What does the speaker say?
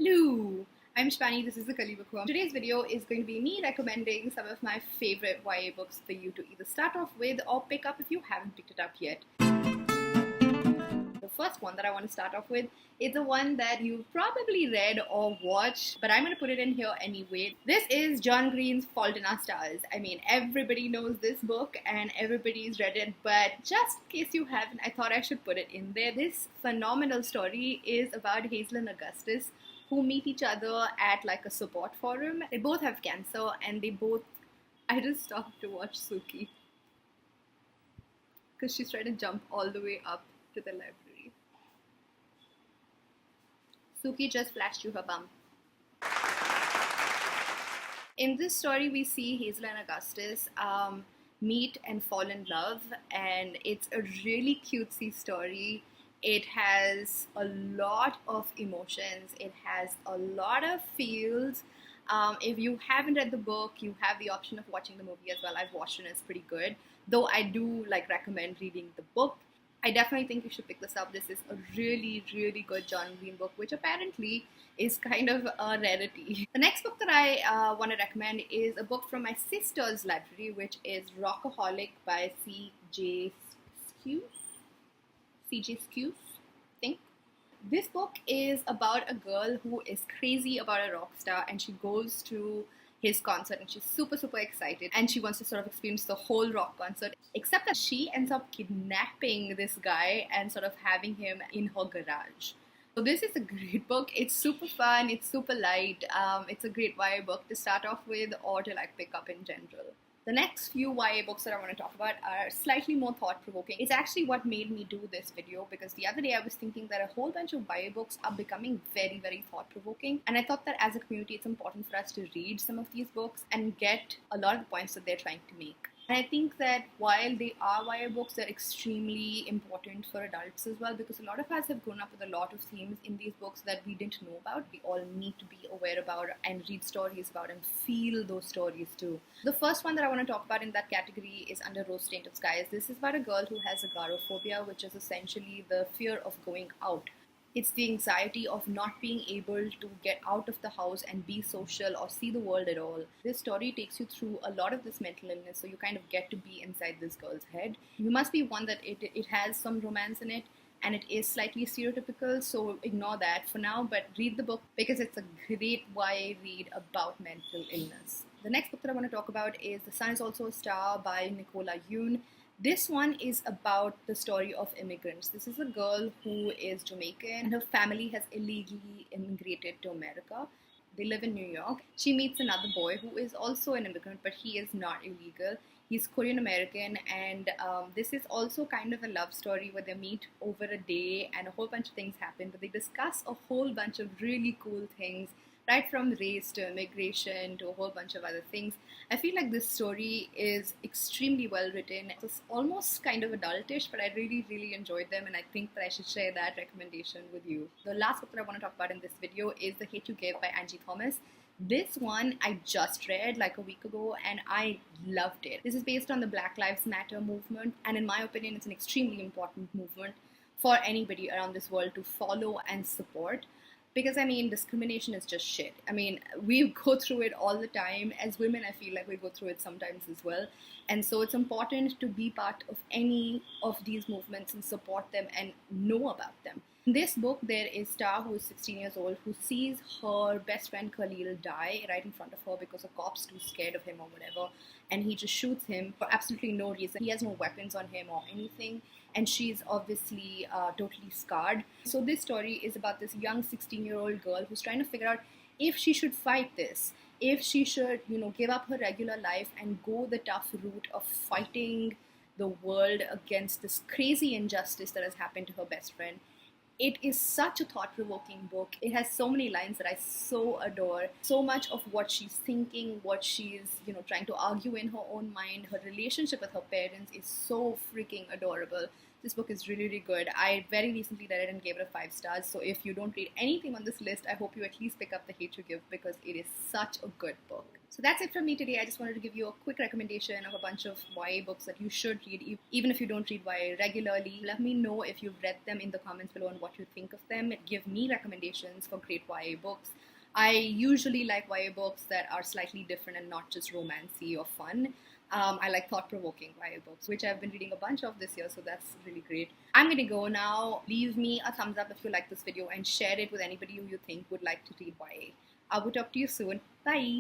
Hello, I'm Shwani, this is the Kali Book Worm. Today's video is going to be me recommending some of my favorite YA books for you to either start off with or pick up if you haven't picked it up yet. The first one that I want to start off with is the one that you've probably read or watched, but I'm going to put it in here anyway. This is John Green's Fault in Our Stars. I mean, everybody knows this book and everybody's read it, but just in case you haven't, I thought I should put it in there. This phenomenal story is about Hazel and Augustus, who meet each other at like a support forum. They both have cancer and I just stopped to watch Suki because she's trying to jump all the way up to the library. Suki just flashed you her bum. In this story, we see Hazel and Augustus meet and fall in love, and it's a really cutesy story. It has a lot of emotions. It has a lot of feels. If you haven't read the book, you have the option of watching the movie as well. I've watched it, it's pretty good. Though I do recommend reading the book. I definitely think you should pick this up. This is a really, really good John Green book, which apparently is kind of a rarity. The next book that I want to recommend is a book from my sister's library, which is Rockaholic by C.J. Skews. C.J. Skews, I think. This book is about a girl who is crazy about a rock star, and she goes to his concert and she's super excited and she wants to sort of experience the whole rock concert, except that she ends up kidnapping this guy and sort of having him in her garage. So this is a great book. It's super fun, it's super light, it's a great YA book to start off with or to pick up in general. The next few YA books that I want to talk about are slightly more thought-provoking. It's actually what made me do this video, because the other day I was thinking that a whole bunch of YA books are becoming very thought-provoking, and I thought that as a community it's important for us to read some of these books and get a lot of the points that they're trying to make. And I think that while they are YA books, they're extremely important for adults as well, because a lot of us have grown up with a lot of themes in these books that we didn't know about. We all need to be aware about and read stories about and feel those stories too. The first one that I want to talk about in that category is Under Rose-Tainted Skies. This is about a girl who has agoraphobia, which is essentially the fear of going out. It's the anxiety of not being able to get out of the house and be social or see the world at all. This story takes you through a lot of this mental illness, so you kind of get to be inside this girl's head. You must be one that it has some romance in it, and it is slightly stereotypical, so ignore that for now, but read the book because it's a great YA read about mental illness. The next book that I want to talk about is The Sun is Also a Star by Nicola Yoon. This one is about the story of immigrants. This is a girl who is Jamaican and her family has illegally immigrated to America. They live in New York. She meets another boy who is also an immigrant, but he is not illegal. He's Korean American, and this is also kind of a love story where they meet over a day and a whole bunch of things happen, but they discuss a whole bunch of really cool things, right from race to immigration to a whole bunch of other things. I feel like this story is extremely well written. It's almost kind of adultish, but I really enjoyed them, and I think that I should share that recommendation with you. The last book that I want to talk about in this video is The Hate You Give by Angie Thomas. This one I just read like a week ago and I loved it. This is based on the Black Lives Matter movement, and in my opinion it's an extremely important movement for anybody around this world to follow and support. Because I mean, discrimination is just shit. I mean, we go through it all the time. As women, I feel like we go through it sometimes as well. And so it's important to be part of any of these movements and support them and know about them. In this book, there is Star, who is 16 years old, who sees her best friend Khalil die right in front of her because a cop's too scared of him or whatever. And he just shoots him for absolutely no reason. He has no weapons on him or anything. And she's obviously totally scarred. So this story is about this young 16-year-old girl who's trying to figure out if she should fight this, if she should, give up her regular life and go the tough route of fighting the world against this crazy injustice that has happened to her best friend. It is such a thought-provoking book. It has so many lines that I so adore. So much of what she's thinking, what she's, trying to argue in her own mind, her relationship with her parents is so freaking adorable. This book is really, really good. I very recently read it and gave it a 5 stars. So if you don't read anything on this list, I hope you at least pick up The Hate You Give because it is such a good book. So that's it from me today. I just wanted to give you a quick recommendation of a bunch of YA books that you should read, even if you don't read YA regularly. Let me know if you've read them in the comments below and what you think of them. Give me recommendations for great YA books. I usually like YA books that are slightly different and not just romancy or fun. I like thought-provoking YA books, which I've been reading a bunch of this year, so that's really great. I'm going to go now. Leave me a thumbs up if you like this video and share it with anybody who you think would like to read YA. I will talk to you soon. Bye!